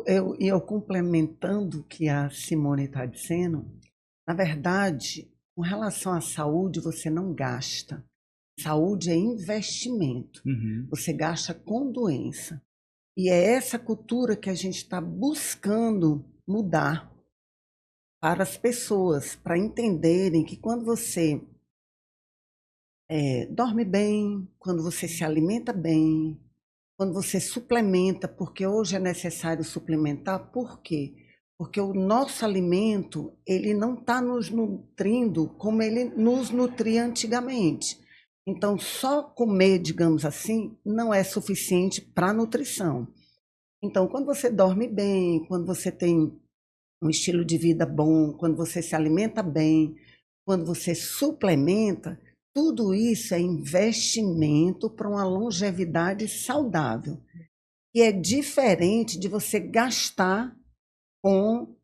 eu complementando o que a Simone está dizendo, na verdade, com relação à saúde, você não gasta. Saúde é investimento. Você gasta com doença. E é essa cultura que a gente está buscando mudar para as pessoas, para entenderem que quando você dorme bem, quando você se alimenta bem, quando você suplementa, porque hoje é necessário suplementar, por quê? Porque o nosso alimento, ele não está nos nutrindo como ele nos nutria antigamente. Então, só comer, digamos assim, não é suficiente para a nutrição. Então, quando você dorme bem, quando você tem um estilo de vida bom, quando você se alimenta bem, quando você suplementa, tudo isso é investimento para uma longevidade saudável. E é diferente de você gastar com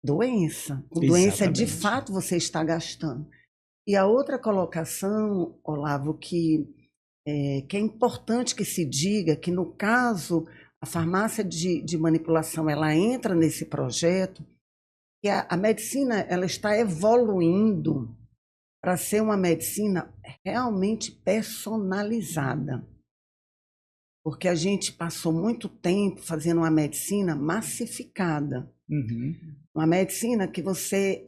doença. Com doença, de fato, você está gastando. E a outra colocação, Olavo, que é importante que se diga que, no caso, a farmácia de manipulação, ela entra nesse projeto, que a medicina ela está evoluindo para ser uma medicina realmente personalizada. Porque a gente passou muito tempo fazendo uma medicina massificada. Uma medicina que você,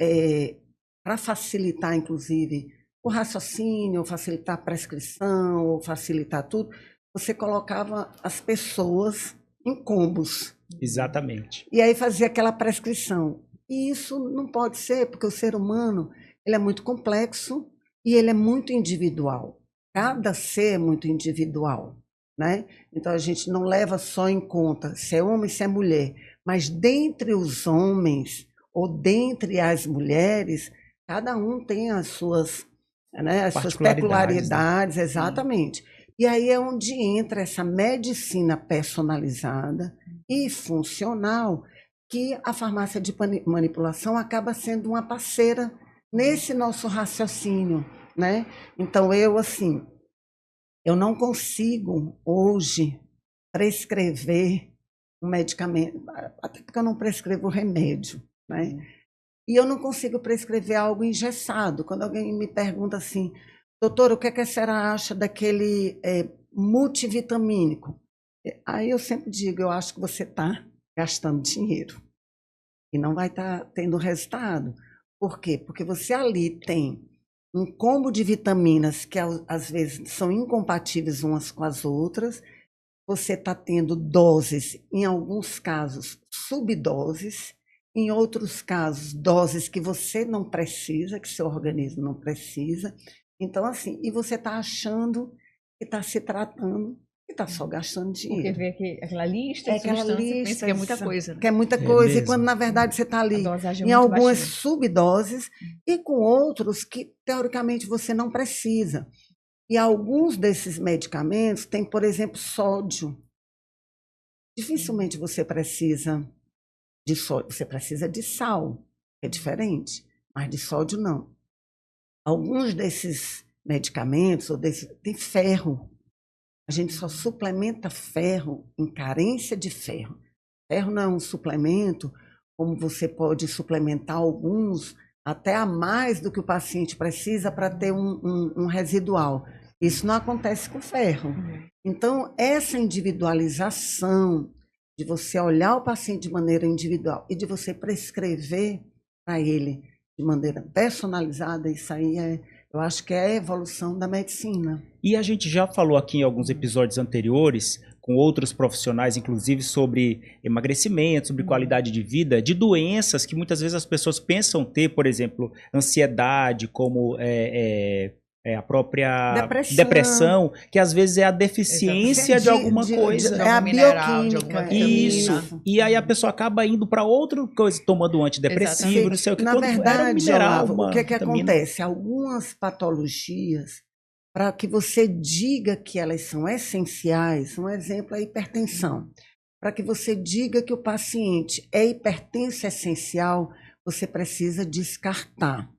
para facilitar, inclusive, o raciocínio, facilitar a prescrição, ou facilitar tudo, você colocava as pessoas em combos. Exatamente. E aí fazia aquela prescrição. E isso não pode ser, porque o ser humano ele é muito complexo e ele é muito individual. Cada ser é muito individual, né? Então a gente não leva só em conta se é homem, se é mulher, mas dentre os homens ou dentre as mulheres, cada um tem as suas, né, as suas peculiaridades, né? Exatamente. E aí é onde entra essa medicina personalizada e funcional, que a farmácia de manipulação acaba sendo uma parceira nesse nosso raciocínio, né? Então eu não consigo hoje prescrever um medicamento, até porque eu não prescrevo remédio, né? E eu não consigo prescrever algo engessado. Quando alguém me pergunta assim, doutor, o que é que a senhora acha daquele multivitamínico? Aí eu sempre digo, eu acho que você está gastando dinheiro e não vai estar tendo resultado. Por quê? Porque você ali tem um combo de vitaminas que às vezes são incompatíveis umas com as outras, você está tendo doses, em alguns casos, subdoses, em outros casos, doses que você não precisa, que seu organismo não precisa. Então, assim, e você está achando que está se tratando e está só gastando dinheiro. Porque vê que aquela lista de substâncias, pensa que é muita coisa. Né? Que é muita coisa, e quando na verdade você está ali em algumas subdoses e com outros que, teoricamente, você não precisa. E alguns desses medicamentos têm, por exemplo, sódio. Dificilmente você precisa de sódio, você precisa de sal, é diferente, mas de sódio não. Alguns desses medicamentos têm ferro. A gente só suplementa ferro em carência de ferro. Ferro não é um suplemento, como você pode suplementar alguns até a mais do que o paciente precisa para ter um residual. Isso não acontece com ferro. Então, essa individualização de você olhar o paciente de maneira individual e de você prescrever para ele de maneira personalizada, isso aí eu acho que é a evolução da medicina. E a gente já falou aqui em alguns episódios anteriores, com outros profissionais, inclusive, sobre emagrecimento, sobre qualidade de vida, de doenças que muitas vezes as pessoas pensam ter, por exemplo, ansiedade, como a própria depressão, que às vezes é a deficiência de alguma coisa. É a bioquímica. Isso. E aí a pessoa acaba indo para outra coisa, tomando antidepressivo, não sei o que. Na verdade, Olavo, o que acontece? Algumas patologias, para que você diga que elas são essenciais, um exemplo é a hipertensão. Para que você diga que o paciente é hipertenso essencial, você precisa descartar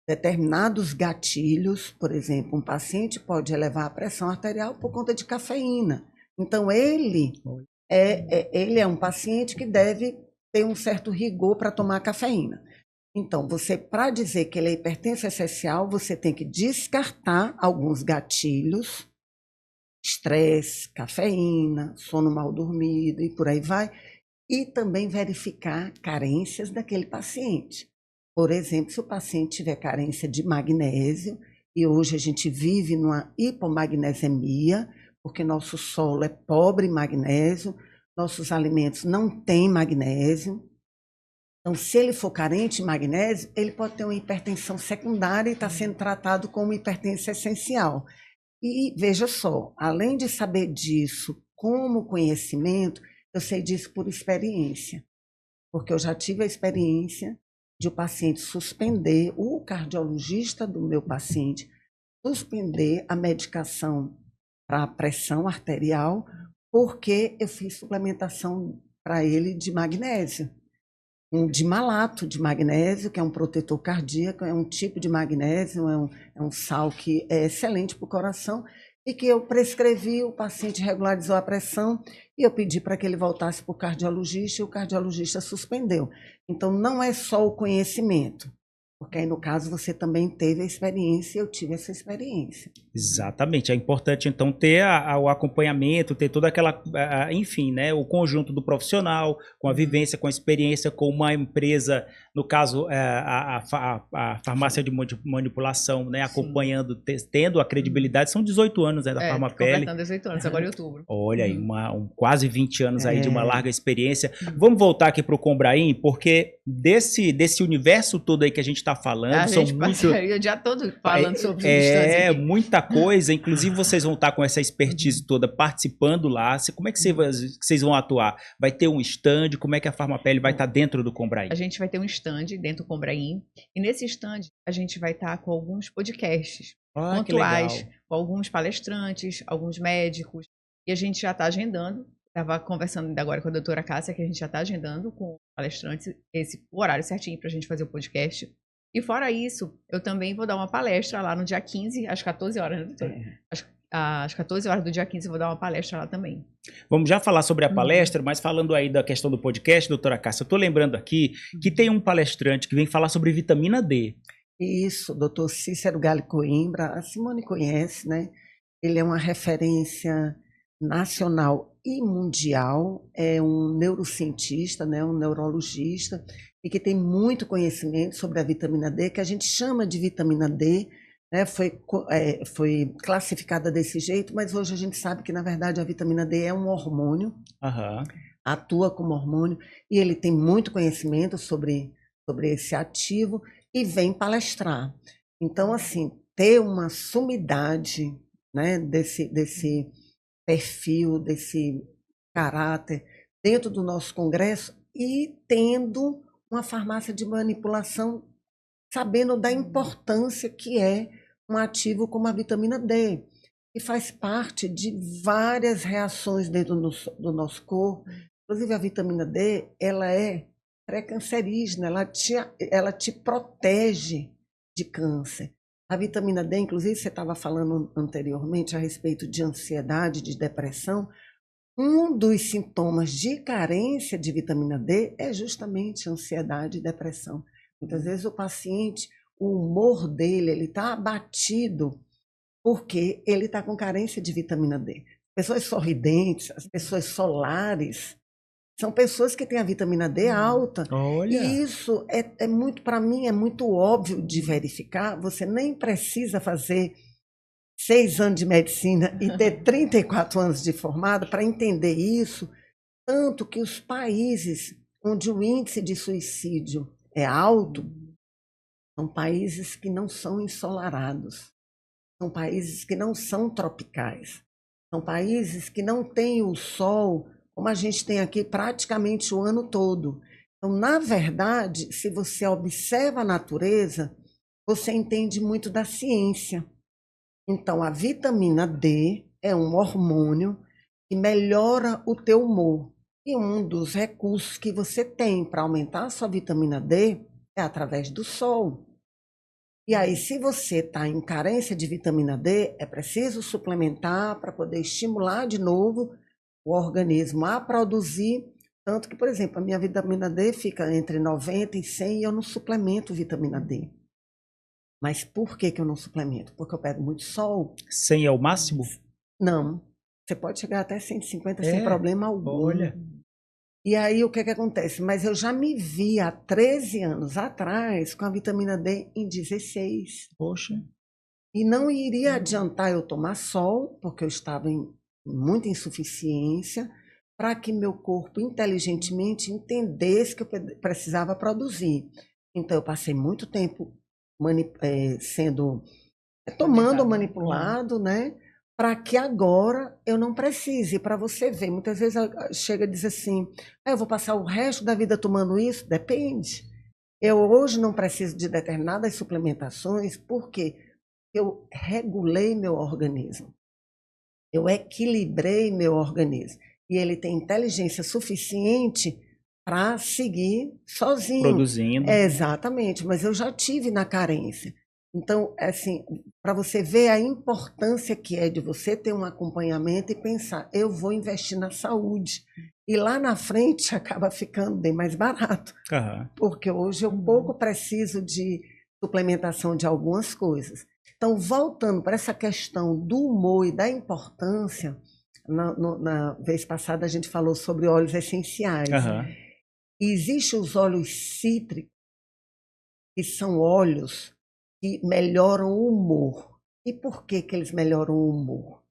determinados gatilhos. Por exemplo, um paciente pode elevar a pressão arterial por conta de cafeína. Então, ele ele é um paciente que deve ter um certo rigor para tomar cafeína. Então, para dizer que ele é hipertenso essencial, você tem que descartar alguns gatilhos, estresse, cafeína, sono mal dormido e por aí vai, e também verificar carências daquele paciente. Por exemplo, se o paciente tiver carência de magnésio, e hoje a gente vive numa hipomagnesemia, porque nosso solo é pobre em magnésio, nossos alimentos não têm magnésio. Então, se ele for carente em magnésio, ele pode ter uma hipertensão secundária e está sendo tratado como hipertenso essencial. E veja só, além de saber disso como conhecimento, eu sei disso por experiência, porque eu já tive a experiência de o paciente suspender, o cardiologista do meu paciente, suspender a medicação para a pressão arterial, porque eu fiz suplementação para ele de magnésio. De malato de magnésio, que é um protetor cardíaco, é um tipo de magnésio, é um sal que é excelente para o coração, e que eu prescrevi, o paciente regularizou a pressão, e eu pedi para que ele voltasse para o cardiologista, e o cardiologista suspendeu. Então, não é só o conhecimento, porque aí, no caso, você também teve a experiência e eu tive essa experiência. Exatamente. É importante, então, ter o acompanhamento, ter toda aquela, enfim, né, o conjunto do profissional, com a vivência, com a experiência, com uma empresa, no caso, a farmácia de manipulação, né, acompanhando, tendo a credibilidade. São 18 anos, né, da Farmapele. Completando 18 anos, agora em outubro. Olha aí, quase 20 anos aí de uma larga experiência. Vamos voltar aqui para o Combraim, porque desse universo todo aí que a gente está falando, a gente passaria o dia todo falando sobre os estandes aqui. Muita coisa, inclusive vocês vão estar com essa expertise toda participando lá. Como é que vocês vão atuar? Vai ter um stand? Como é que a Farmapele vai estar dentro do Combraim? A gente vai ter um stand dentro do Combraim, e nesse stand a gente vai estar com alguns podcasts pontuais, com alguns palestrantes, alguns médicos, e a gente já está agendando. Estava conversando ainda agora com a doutora Cássia, que a gente já está agendando com palestrantes o horário certinho para a gente fazer o podcast. E fora isso, eu também vou dar uma palestra lá no dia 15, às 14 horas, né, doutora? Às 14 horas do dia 15 eu vou dar uma palestra lá também. Vamos já falar sobre a palestra, mas falando aí da questão do podcast, doutora Cássia, eu estou lembrando aqui que tem um palestrante que vem falar sobre vitamina D. Isso, doutor Cícero Gale Coimbra, a Simone conhece, né? Ele é uma referência nacional e mundial, é um neurocientista, né? Um neurologista, e que tem muito conhecimento sobre a vitamina D, que a gente chama de vitamina D, né? Foi classificada desse jeito, mas hoje a gente sabe que, na verdade, a vitamina D é um hormônio, atua como hormônio, e ele tem muito conhecimento sobre esse ativo e vem palestrar. Então, assim, ter uma sumidade, né, desse perfil, desse caráter dentro do nosso congresso e tendo uma farmácia de manipulação, sabendo da importância que é um ativo como a vitamina D, que faz parte de várias reações dentro do nosso corpo. Inclusive, a vitamina D, ela é pré-cancerígena, ela te protege de câncer. A vitamina D, inclusive, você estava falando anteriormente a respeito de ansiedade, de depressão. Um dos sintomas de carência de vitamina D é justamente ansiedade e depressão. Muitas vezes o paciente, o humor dele, ele está abatido porque ele está com carência de vitamina D. Pessoas sorridentes, as pessoas solares, são pessoas que têm a vitamina D alta. Olha. E isso é muito, para mim, é muito óbvio de verificar. Você nem precisa fazer 6 anos de medicina e ter 34 anos de formado para entender isso. Tanto que os países onde o índice de suicídio é alto são países que não são ensolarados. São países que não são tropicais. São países que não têm o sol como a gente tem aqui praticamente o ano todo. Então, na verdade, se você observa a natureza, você entende muito da ciência. Então, a vitamina D é um hormônio que melhora o teu humor. E um dos recursos que você tem para aumentar a sua vitamina D é através do sol. E aí, se você está em carência de vitamina D, é preciso suplementar para poder estimular de novo o organismo a produzir, tanto que, por exemplo, a minha vitamina D fica entre 90 e 100 e eu não suplemento vitamina D. Mas por que eu não suplemento? Porque eu pego muito sol. 100 é o máximo? Não. Você pode chegar até 150 sem problema algum. Olha. E aí, o que acontece? Mas eu já me vi há 13 anos atrás com a vitamina D em 16. Poxa. E não iria adiantar eu tomar sol, porque eu estava em muita insuficiência, para que meu corpo inteligentemente entendesse que eu precisava produzir. Então, eu passei muito tempo tomando manipulado, né? Para que agora eu não precise. Para você ver, muitas vezes chega e diz assim, eu vou passar o resto da vida tomando isso? Depende. Eu hoje não preciso de determinadas suplementações, porque eu regulei meu organismo. Eu equilibrei meu organismo. E ele tem inteligência suficiente para seguir sozinho. Produzindo. Exatamente, mas eu já tive na carência. Então, assim, para você ver a importância que é de você ter um acompanhamento e pensar, eu vou investir na saúde. E lá na frente acaba ficando bem mais barato. Porque hoje eu pouco preciso de suplementação de algumas coisas. Então, voltando para essa questão do humor e da importância, na vez passada a gente falou sobre óleos essenciais. Existem os óleos cítricos, que são óleos que melhoram o humor. E por que eles melhoram o humor?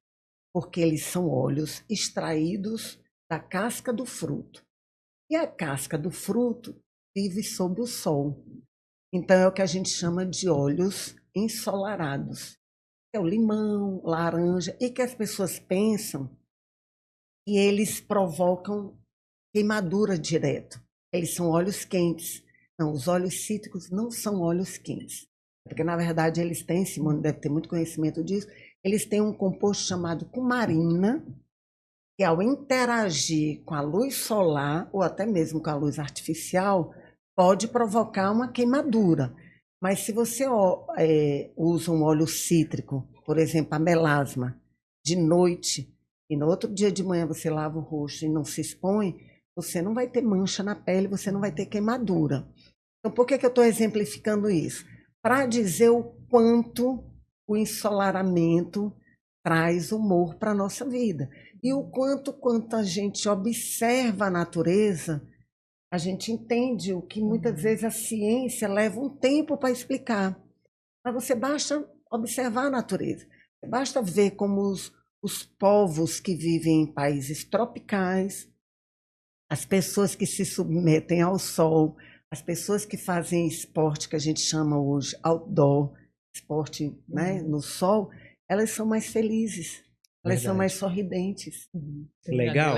Porque eles são óleos extraídos da casca do fruto. E a casca do fruto vive sob o sol. Então é o que a gente chama de óleos ensolarados. É o limão, laranja, e que as pessoas pensam que eles provocam queimadura direto. Eles são óleos quentes. Não, os óleos cítricos não são óleos quentes. Porque, na verdade, eles têm, Simone deve ter muito conhecimento disso, eles têm um composto chamado cumarina, que ao interagir com a luz solar, ou até mesmo com a luz artificial, pode provocar uma queimadura. Mas se você usa um óleo cítrico, por exemplo, a melasma, de noite, e no outro dia de manhã você lava o rosto e não se expõe, você não vai ter mancha na pele, você não vai ter queimadura. Então, por que eu estou exemplificando isso? Para dizer o quanto o ensolaramento traz humor para a nossa vida. E o quanto a gente observa a natureza, a gente entende o que muitas vezes a ciência leva um tempo para explicar. Mas você basta observar a natureza. Basta ver como os povos que vivem em países tropicais, as pessoas que se submetem ao sol, as pessoas que fazem esporte que a gente chama hoje outdoor, esporte, né, no sol, elas são mais felizes, elas são mais sorridentes. Legal.